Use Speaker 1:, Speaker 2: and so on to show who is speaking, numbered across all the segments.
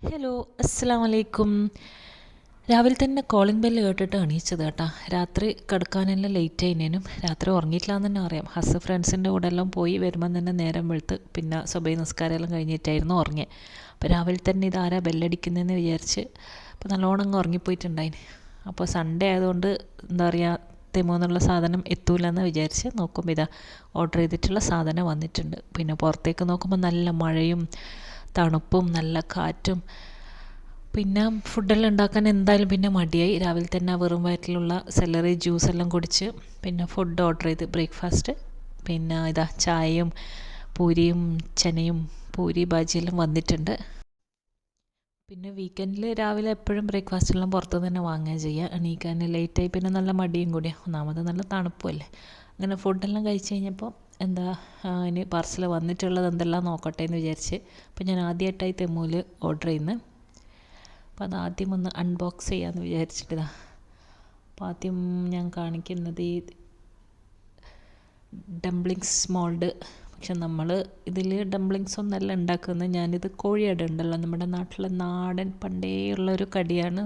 Speaker 1: Hello, അസ്സലാമു അലൈക്കും. രാവിലെ തന്നെ കോളിംഗ് ബെല്ല് കേട്ടിട്ട് എണീച്ചത് കേട്ടാ. രാത്രി കിടക്കാനെല്ലാം ലേറ്റ് ആയിനേനും രാത്രി ഉറങ്ങിയിട്ടില്ല എന്ന് തന്നെ അറിയാം. ഫ്രണ്ട്സിൻ്റെ കൂടെ എല്ലാം പോയി വരുമ്പം തന്നെ നേരം വെളുത്ത് പിന്നെ സുബഹി നിസ്കാരം എല്ലാം കഴിഞ്ഞിട്ടായിരുന്നു ഉറങ്ങിയത്. അപ്പോൾ രാവിലെ തന്നെ ഇതാരാ ബെല്ലടിക്കുന്നതെന്ന് വിചാരിച്ച് അപ്പോൾ നല്ലോണം അങ്ങ് ഉറങ്ങിപ്പോയിട്ടുണ്ടായിന്. അപ്പോൾ സൺഡേ ആയതുകൊണ്ട് എന്താ പറയുക, തെമോന്നുള്ള സാധനം എത്തൂലെന്ന് വിചാരിച്ച് നോക്കുമ്പോൾ ഇതാ ഓർഡർ ചെയ്തിട്ടുള്ള സാധനം വന്നിട്ടുണ്ട്. പിന്നെ പുറത്തേക്ക് നോക്കുമ്പോൾ നല്ല മഴയും തണുപ്പും നല്ല കാറ്റും. പിന്നെ ഫുഡെല്ലാം ഉണ്ടാക്കാൻ എന്തായാലും പിന്നെ മടിയായി. രാവിലെ തന്നെ വെറും വയറ്റിലുള്ള സെലറി ജ്യൂസ് എല്ലാം കുടിച്ച് പിന്നെ ഫുഡ് ഓർഡർ ചെയ്ത് ബ്രേക്ക്ഫാസ്റ്റ്. പിന്നെ ഇതാ ചായയും പൂരിയും ചനയും പൂരി ബാജിയെല്ലാം വന്നിട്ടുണ്ട്. പിന്നെ വീക്കെൻഡിൽ രാവിലെ എപ്പോഴും ബ്രേക്ക്ഫാസ്റ്റ് എല്ലാം പുറത്ത് തന്നെ വാങ്ങുക ചെയ്യുക. എണീക്കാൻ ലേറ്റായി, പിന്നെ നല്ല മടിയും കൂടിയാണ്. ഒന്നാമത് നല്ല തണുപ്പല്ലേ. അങ്ങനെ ഫുഡെല്ലാം കഴിച്ച് കഴിഞ്ഞപ്പോൾ എന്താ ഇനി പാർസൽ വന്നിട്ടുള്ളത് എന്തെല്ലാം നോക്കട്ടെ എന്ന് വിചാരിച്ച്. അപ്പോൾ ഞാൻ ആദ്യമായിട്ടായി തെമ്മൂൽ ഓർഡർ ചെയ്യുന്നത്. അപ്പോൾ അത് ആദ്യം ഒന്ന് അൺബോക്സ് ചെയ്യാമെന്ന് വിചാരിച്ചിട്ടിതാ. അപ്പോൾ ആദ്യം ഞാൻ കാണിക്കുന്നത് ഈ ഡംപ്ലിങ്സ് മോൾഡ്. പക്ഷെ നമ്മൾ ഇതിൽ ഡംപ്ലിങ്സ് ഒന്നല്ല ഉണ്ടാക്കുന്നത്. ഞാനിത് കോഴിയട ഉണ്ടല്ലോ, നമ്മുടെ നാട്ടിലെ നാടൻ പണ്ടേ ഉള്ളൊരു കടിയാണ്.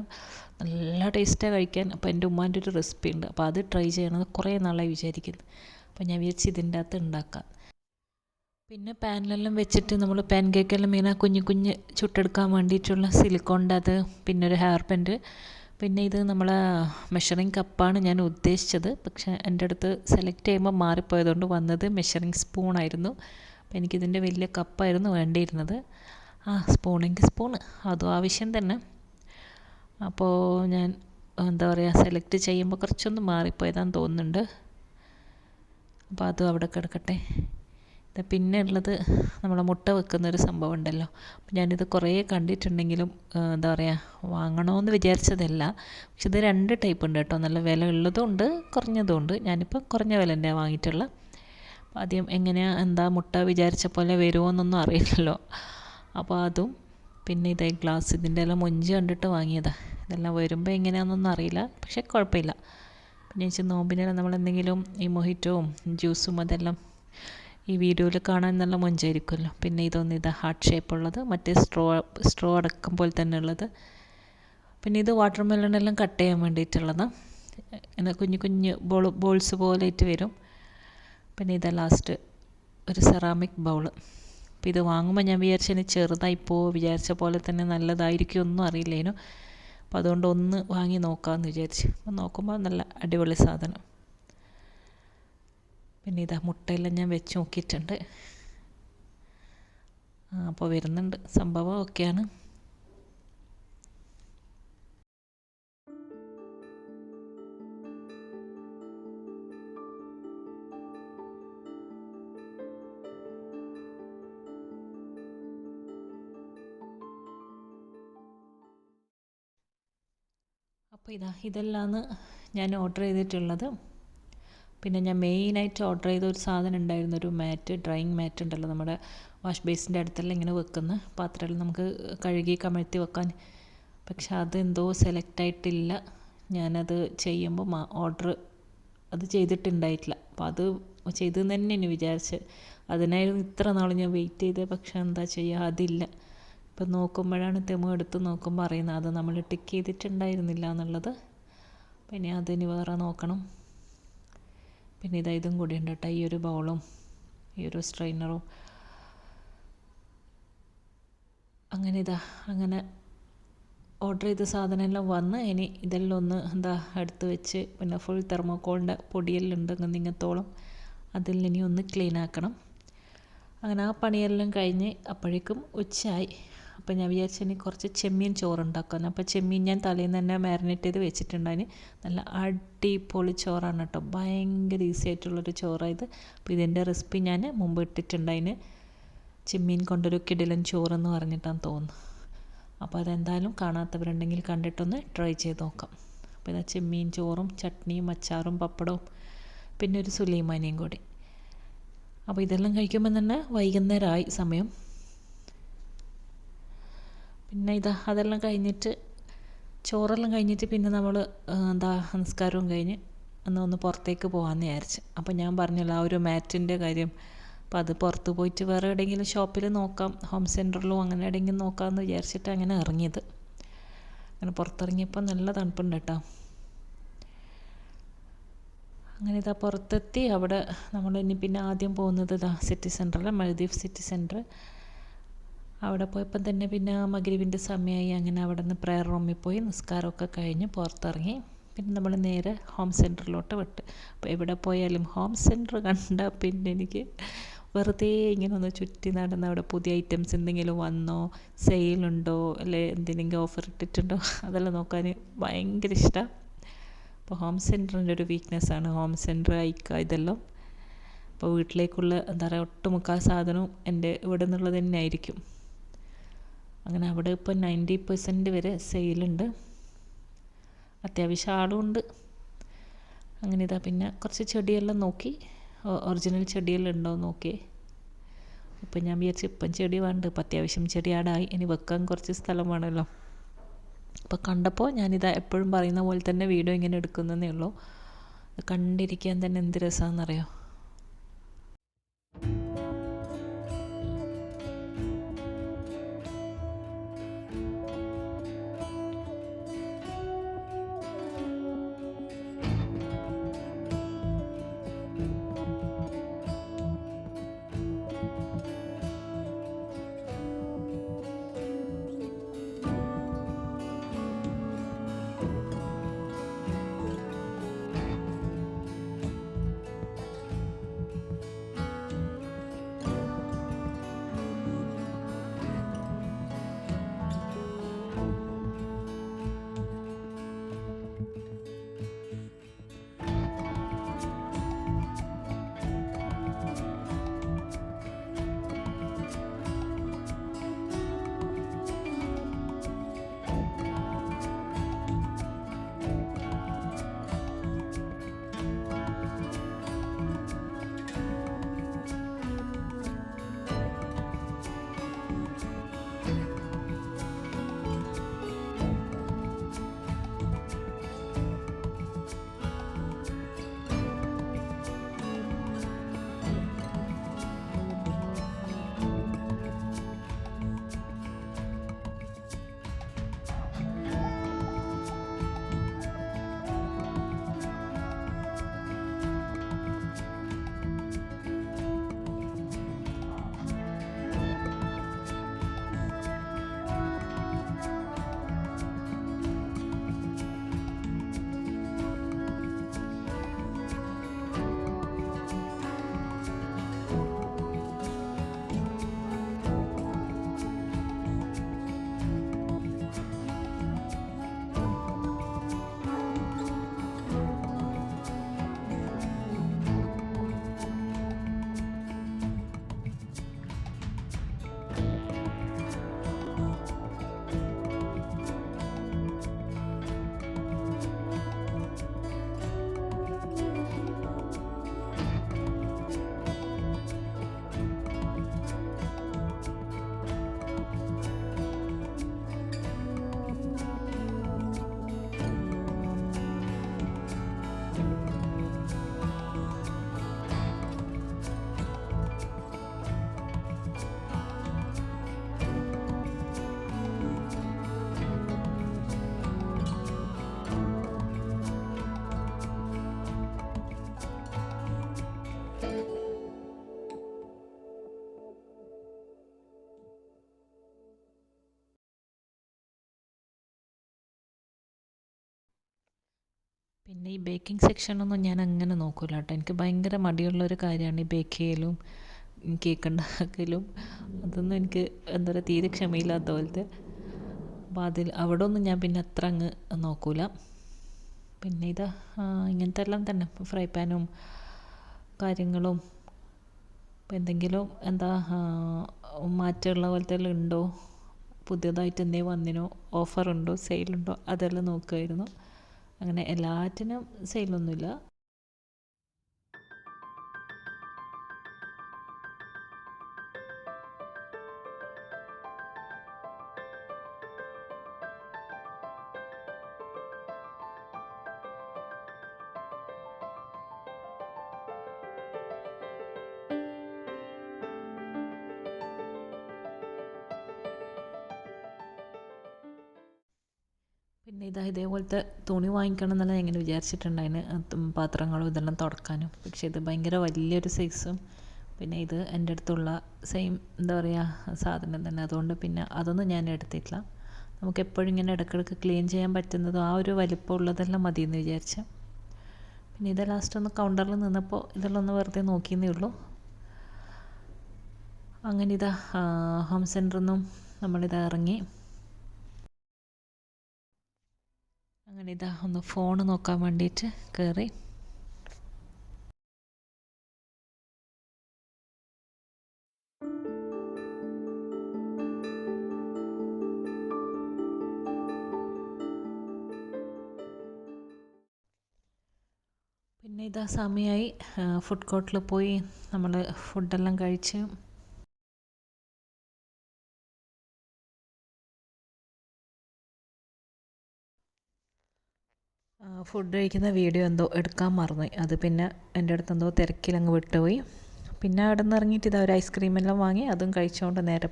Speaker 1: നല്ല ടേസ്റ്റാണ് കഴിക്കാൻ. അപ്പോൾ എൻ്റെ ഉമ്മാൻ്റെ ഒരു റെസിപ്പി ഉണ്ട്, അപ്പോൾ അത് ട്രൈ ചെയ്യണമെന്ന് കുറേ നാളായി വിചാരിക്കുന്നു. അപ്പോൾ ഞാൻ വിചാരിച്ച് ഇതിൻ്റെ അകത്ത് ഉണ്ടാക്കാം. പിന്നെ പാനിലെല്ലാം വെച്ചിട്ട് നമ്മൾ പാൻ കേക്കെല്ലാം ഇങ്ങനെ കുഞ്ഞ് കുഞ്ഞ് ചുട്ടെടുക്കാൻ വേണ്ടിയിട്ടുള്ള സിലിക്കോണിൻ്റെ അത്, പിന്നെ ഒരു ഹെയർ ബാൻഡ്, പിന്നെ ഇത് നമ്മളെ മെഷറിങ് കപ്പാണ് ഞാൻ ഉദ്ദേശിച്ചത്. പക്ഷേ എൻ്റെ അടുത്ത് സെലക്ട് ചെയ്യുമ്പോൾ മാറിപ്പോയതുകൊണ്ട് വന്നത് മെഷറിങ് സ്പൂണായിരുന്നു. അപ്പോൾ എനിക്കിതിൻ്റെ വലിയ കപ്പായിരുന്നു വേണ്ടിയിരുന്നത്. സ്പൂണെങ്കിൽ സ്പൂണ് അതും ആവശ്യം തന്നെ. അപ്പോൾ ഞാൻ എന്താ പറയുക, സെലക്ട് ചെയ്യുമ്പോൾ കുറച്ചൊന്ന് മാറിപ്പോയതാന്ന് തോന്നുന്നുണ്ട്. അപ്പോൾ അതും അവിടെ കിടക്കട്ടെ. പിന്നെ ഉള്ളത് നമ്മൾ മുട്ട വെക്കുന്നൊരു സംഭവം ഉണ്ടല്ലോ. അപ്പോൾ ഞാനിത് കുറേ കണ്ടിട്ടുണ്ടെങ്കിലും എന്താ പറയുക, വാങ്ങണമെന്ന് വിചാരിച്ചതല്ല. പക്ഷെ ഇത് രണ്ട് ടൈപ്പ് ഉണ്ട് കേട്ടോ. നല്ല വില ഉള്ളതും ഉണ്ട്, കുറഞ്ഞതും ഉണ്ട്. ഞാനിപ്പോൾ കുറഞ്ഞ വിലൻ്റെ വാങ്ങിയിട്ടുള്ള. ആദ്യം എങ്ങനെയാണ് എന്താ മുട്ട വിചാരിച്ച പോലെ വരുമോ എന്നൊന്നും അറിയില്ലല്ലോ. അപ്പോൾ അതും പിന്നെ ഇതേ ഗ്ലാസ്, ഇതിൻ്റെ എല്ലാം മൊഞ്ച് കണ്ടിട്ട് വാങ്ങിയതാണ്. ഇതെല്ലാം വരുമ്പോൾ എങ്ങനെയാണെന്നൊന്നും അറിയില്ല, പക്ഷെ കുഴപ്പമില്ല. പിന്നെ വെച്ചാൽ നോമ്പിനെല്ലാം നമ്മളെന്തെങ്കിലും ഈ മൊഹിറ്റോവും ജ്യൂസും അതെല്ലാം ഈ വീഡിയോയിൽ കാണാൻ നല്ല മൊഞ്ചായിരിക്കുമല്ലോ. പിന്നെ ഇതാ ഹാർട്ട് ഷേപ്പുള്ളത്, മറ്റേ സ്ട്രോ അടക്കം പോലെ തന്നെ ഉള്ളത്. പിന്നെ ഇത് വാട്ടർ മെലണെല്ലാം കട്ട് ചെയ്യാൻ വേണ്ടിയിട്ടുള്ളതാണ്. എന്നാൽ കുഞ്ഞു കുഞ്ഞ് ബോൾസ് പോലെ ആയിട്ട് വരും. പിന്നെ ഇതാ ലാസ്റ്റ് ഒരു സെറാമിക് ബൗള്. അപ്പോൾ ഇത് വാങ്ങുമ്പോൾ ഞാൻ വിചാരിച്ചതിന് ചെറുതായിപ്പോൾ വിചാരിച്ച പോലെ തന്നെ നല്ലതായിരിക്കുമൊന്നും അറിയില്ലേനു. അപ്പോൾ അതുകൊണ്ട് ഒന്ന് വാങ്ങി നോക്കാമെന്ന് വിചാരിച്ച്. അപ്പോൾ നോക്കുമ്പോൾ നല്ല അടിപൊളി സാധനം. പിന്നെ ഇതാ മുട്ടയെല്ലാം ഞാൻ വെച്ച് നോക്കിയിട്ടുണ്ട്. അപ്പോൾ വരുന്നുണ്ട് സംഭവം. ഓക്കെയാണ്. അപ്പോൾ ഇതെല്ലാമാണ് ഞാൻ ഓർഡർ ചെയ്തിട്ടുള്ളത്. പിന്നെ ഞാൻ മെയിനായിട്ട് ഓർഡർ ചെയ്ത ഒരു സാധനം ഉണ്ടായിരുന്നു, ഒരു മാറ്റ്, ഡ്രൈയിങ് മാറ്റ് ഉണ്ടല്ലോ, നമ്മുടെ വാഷ് ബേസിൻ്റെ അടുത്തെല്ലാം ഇങ്ങനെ വെക്കുന്ന പാത്രമെല്ലാം നമുക്ക് കഴുകി കമഴ്ത്തി വെക്കാൻ. പക്ഷെ അതെന്തോ സെലക്ട് ആയിട്ടില്ല. ഞാനത് ചെയ്യുമ്പോൾ ഓർഡർ അത് ചെയ്തിട്ടുണ്ടായിട്ടില്ല. അപ്പോൾ അത് ചെയ്തെന്ന് തന്നെയാണ് വിചാരിച്ച്. അതിനായിരുന്നു ഇത്ര നാൾ ഞാൻ വെയിറ്റ് ചെയ്തത്. പക്ഷെ എന്താ ചെയ്യുക, അതില്ല. ഇപ്പം നോക്കുമ്പോഴാണ് തെമോ എടുത്ത് നോക്കുമ്പോൾ അറിയുന്നത് അത് നമ്മൾ ടിക്ക് ചെയ്തിട്ടുണ്ടായിരുന്നില്ല എന്നുള്ളത്. പിന്നെ അതിന് വേറെ നോക്കണം. പിന്നെ ഇതും കൂടി ഉണ്ട് കേട്ടോ, ഈ ഒരു ബൗളും ഈ ഒരു സ്ട്രെയിനറും. അങ്ങനെ ഓർഡർ ചെയ്ത സാധനമെല്ലാം വന്ന് ഇനി ഇതെല്ലാം ഒന്ന് എടുത്ത് വെച്ച്, പിന്നെ ഫുൾ തെർമോക്കോളിൻ്റെ പൊടിയെല്ലാം ഉണ്ട് നിങ്ങത്തോളം, അതിൽ ഇനി ഒന്ന് ക്ലീൻ ആക്കണം. അങ്ങനെ ആ പണിയെല്ലാം കഴിഞ്ഞ് അപ്പോഴേക്കും ഉച്ചയായി. അപ്പോൾ ഞാൻ വിചാരിച്ചു ഇനി കുറച്ച് ചെമ്മീൻ ചോറുണ്ടാക്കാൻ. അപ്പോൾ ചെമ്മീൻ ഞാൻ തലേന്ന് തന്നെ മാരിനേറ്റ് ചെയ്ത് വെച്ചിട്ടുണ്ടായിന്. നല്ല അടിപൊളി ചോറാണ് കേട്ടോ, ഭയങ്കര ഈസി ആയിട്ടുള്ളൊരു ചോറായത്. അപ്പോൾ ഇതിൻ്റെ റെസിപ്പി ഞാൻ മുമ്പ് ഇട്ടിട്ടുണ്ടായിന്. ചെമ്മീൻ കൊണ്ടൊരു കിടിലൻ ചോറെന്ന് പറഞ്ഞിട്ടാണ് തോന്നുന്നു. അപ്പോൾ അതെന്തായാലും കാണാത്തവരുണ്ടെങ്കിൽ കണ്ടിട്ടൊന്ന് ട്രൈ ചെയ്ത് നോക്കാം. അപ്പോൾ ഇതാ ചെമ്മീൻ ചോറും ചട്നിയും അച്ചാറും പപ്പടവും പിന്നെ ഒരു സുലൈമാനിയും കൂടി. അപ്പോൾ ഇതെല്ലാം കഴിക്കുമ്പോൾ തന്നെ വൈകുന്നേരമായി സമയം. പിന്നെ അതെല്ലാം കഴിഞ്ഞിട്ട്, ചോറെല്ലാം കഴിഞ്ഞിട്ട് പിന്നെ നമ്മൾ നിസ്കാരവും കഴിഞ്ഞ് ഒന്ന് പുറത്തേക്ക് പോകാമെന്ന് വിചാരിച്ച്. അപ്പോൾ ഞാൻ പറഞ്ഞല്ലോ ആ ഒരു മാറ്റിൻ്റെ കാര്യം, അപ്പോൾ അത് പുറത്ത് പോയിട്ട് വേറെ എവിടെയെങ്കിലും ഷോപ്പിൽ നോക്കാം, ഹോം സെൻറ്ററിലോ അങ്ങനെ എവിടെയെങ്കിലും നോക്കാമെന്ന് വിചാരിച്ചിട്ട് അങ്ങനെ ഇറങ്ങിയത്. അങ്ങനെ പുറത്തിറങ്ങിയപ്പോൾ നല്ല തണുപ്പുണ്ട് കേട്ടോ. അങ്ങനെ ഇതാ പുറത്തെത്തി. അവിടെ നമ്മൾ ഇനി പിന്നെ ആദ്യം പോകുന്നത് ഇതാ സിറ്റി സെൻറ്ററിൽ, മാലദ്വീപ് സിറ്റി സെൻറ്റർ. അവിടെ പോയപ്പം തന്നെ പിന്നെ മഗ്‌രിബിൻ്റെ സമയമായി. അങ്ങനെ അവിടെ നിന്ന് പ്രയർ റൂമിൽ പോയി നിസ്കാരമൊക്കെ കഴിഞ്ഞ് പുറത്തിറങ്ങി. പിന്നെ നമ്മൾ നേരെ ഹോം സെൻറ്ററിലോട്ട് വിട്ട്. അപ്പോൾ എവിടെ പോയാലും ഹോം സെൻറ്റർ കണ്ടാൽ പിന്നെ എനിക്ക് വെറുതെ ഇങ്ങനെ ഒന്ന് ചുറ്റി നടന്ന് അവിടെ പുതിയ ഐറ്റംസ് എന്തെങ്കിലും വന്നോ, സെയിലുണ്ടോ, അല്ലെ എന്തെങ്കിലും ഓഫർ ഇട്ടിട്ടുണ്ടോ, അതെല്ലാം നോക്കാൻ ഭയങ്കര ഇഷ്ടമാണ്. അപ്പോൾ ഹോം സെൻറ്ററിൻ്റെ ഒരു വീക്ക്നെസ്സാണ് ഹോം സെൻറ്റർ, ഐക്ക ഇതെല്ലാം. അപ്പോൾ വീട്ടിലേക്കുള്ള എന്താ പറയുക ഒട്ടുമുക്കാൽ സാധനവും എൻ്റെ ഇവിടെ നിന്നുള്ളത് തന്നെ ആയിരിക്കും. അങ്ങനെ അവിടെ ഇപ്പോൾ 90% വരെ സെയിലുണ്ട്. അത്യാവശ്യം ആളുമുണ്ട്. അങ്ങനെ ഇതാ പിന്നെ കുറച്ച് ചെടിയെല്ലാം നോക്കി, ഒറിജിനൽ ചെടിയെല്ലാം ഉണ്ടോ നോക്കി. ഇപ്പം ഞാൻ വിചാരിച്ചു ഇപ്പം ചെടി വേണ്ട, ഇപ്പം അത്യാവശ്യം ചെടി ആടായി, ഇനി വെക്കാൻ കുറച്ച് സ്ഥലം വേണമല്ലോ. അപ്പോൾ കണ്ടപ്പോൾ ഞാനിതാ എപ്പോഴും പറയുന്ന പോലെ തന്നെ വീഡിയോ ഇങ്ങനെ എടുക്കുന്നതേ ഉള്ളൂ. കണ്ടിരിക്കാൻ തന്നെ എന്ത് രസമാണെന്നറിയോ. പിന്നെ ഈ ബേക്കിംഗ് സെക്ഷനൊന്നും ഞാൻ അങ്ങനെ നോക്കില്ല കേട്ടോ. എനിക്ക് ഭയങ്കര മടിയുള്ളൊരു കാര്യമാണ് ഈ ബേക്ക് ചെയ്യലും കേക്ക് ഉണ്ടാക്കലും. അതൊന്നും എനിക്ക് എന്താ പറയുക തീരെ ക്ഷമയില്ലാത്ത പോലത്തെ. അപ്പോൾ അവിടെ ഒന്നും ഞാൻ പിന്നെ അത്ര അങ്ങ് നോക്കൂല. പിന്നെ ഇതാ ഇങ്ങനത്തെ എല്ലാം തന്നെ ഫ്രൈ പാനും കാര്യങ്ങളും. ഇപ്പോൾ എന്തെങ്കിലും എന്താ മാറ്റമുള്ള പോലത്തെ എല്ലാം ഉണ്ടോ, പുതിയതായിട്ട് എന്തെങ്കിലും വന്നിനോ, ഓഫറുണ്ടോ, സെയിലുണ്ടോ, അതെല്ലാം നോക്കുമായിരുന്നു. അങ്ങനെ എല്ലാറ്റിനും സെയിലൊന്നുമില്ല. പിന്നെ ഇതേപോലത്തെ തുണി വാങ്ങിക്കണം എന്നല്ല ഞാൻ ഇങ്ങനെ വിചാരിച്ചിട്ടുണ്ടായിന്, പാത്രങ്ങളും ഇതെല്ലാം തുടക്കാനും. പക്ഷേ ഇത് ഭയങ്കര വലിയൊരു സൈസും, പിന്നെ ഇത് എൻ്റെ അടുത്തുള്ള സെയിം എന്താ പറയുക സാധനം തന്നെ, അതുകൊണ്ട് പിന്നെ അതൊന്നും ഞാൻ എടുത്തിട്ടില്ല. നമുക്ക് എപ്പോഴും ഇങ്ങനെ ഇടയ്ക്കിടയ്ക്ക് ക്ലീൻ ചെയ്യാൻ പറ്റുന്നതും ആ ഒരു വലിപ്പമുള്ളതെല്ലാം മതിയെന്ന് വിചാരിച്ചു. പിന്നെ ഇത് ലാസ്റ്റ് ഒന്ന് കൗണ്ടറിൽ നിന്നപ്പോൾ ഇതെല്ലാം ഒന്ന് വെറുതെ നോക്കിയെന്നേ ഉള്ളൂ. അങ്ങനെ ഇതാ ഹോം സെൻറ്ററിൽ നിന്നും നമ്മളിതാ ഇറങ്ങി. അങ്ങനെ ഇതാ ഒന്ന് ഫോൺ നോക്കാൻ വേണ്ടിയിട്ട് കയറി. പിന്നെ ഇതാ സമയമായി, ഫുഡ് കോർട്ടിൽ പോയി നമ്മൾ ഫുഡെല്ലാം കഴിച്ച് ഫുഡ് കഴിക്കുന്ന വീഡിയോ എന്തോ എടുക്കാൻ മറന്നുപോയി. അത് പിന്നെ എൻ്റെ അടുത്ത് എന്തോ തിരക്കിലങ്ങ് വിട്ടുപോയി. പിന്നെ അവിടെ നിന്ന് ഇറങ്ങിയിട്ട് ഇതാ ഒരു ഐസ്ക്രീമെല്ലാം വാങ്ങി അതും കഴിച്ചുകൊണ്ട് നേരെ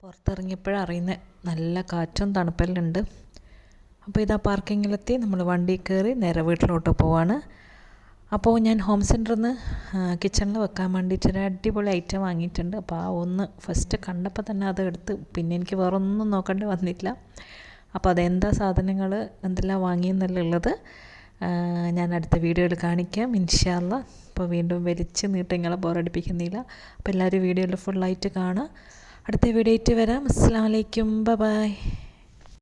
Speaker 1: പുറത്തിറങ്ങിയപ്പോഴാണ് അറിയുന്നത് നല്ല കാറ്റും തണുപ്പെല്ലാം ഉണ്ട്. അപ്പോൾ ഇതാ പാർക്കിങ്ങിലെത്തി നമ്മൾ വണ്ടി കയറി നേരെ വീട്ടിലോട്ട് പോവാണ്. അപ്പോൾ ഞാൻ ഹോം സെൻറ്ററിൽ നിന്ന് കിച്ചണിൽ വെക്കാൻ വേണ്ടിയിട്ട് ഒരു അടിപൊളി ഐറ്റം വാങ്ങിയിട്ടുണ്ട്. അപ്പോൾ ആ ഒന്ന് ഫസ്റ്റ് കണ്ടപ്പോൾ തന്നെ അത് എടുത്ത്, പിന്നെ എനിക്ക് വേറെ ഒന്നും നോക്കേണ്ടി വന്നിട്ടില്ല. അപ്പോൾ അതെന്താ സാധനങ്ങൾ എന്തെല്ലാം വാങ്ങിയെന്നുള്ളത് ഞാൻ അടുത്ത വീഡിയോയിൽ കാണിക്കാം ഇൻഷാ അല്ലാഹ്. അപ്പോൾ വീണ്ടും വലിച്ച് നീട്ടി നിങ്ങളെ ബോറടിപ്പിക്കുന്നില്ല. അപ്പോൾ എല്ലാവരും വീഡിയോയിൽ ഫുള്ളായിട്ട് കാണാം. അടുത്ത വീഡിയോ ആയിട്ട് വരാം. അസ്സലാമു അലൈക്കും, ബൈ.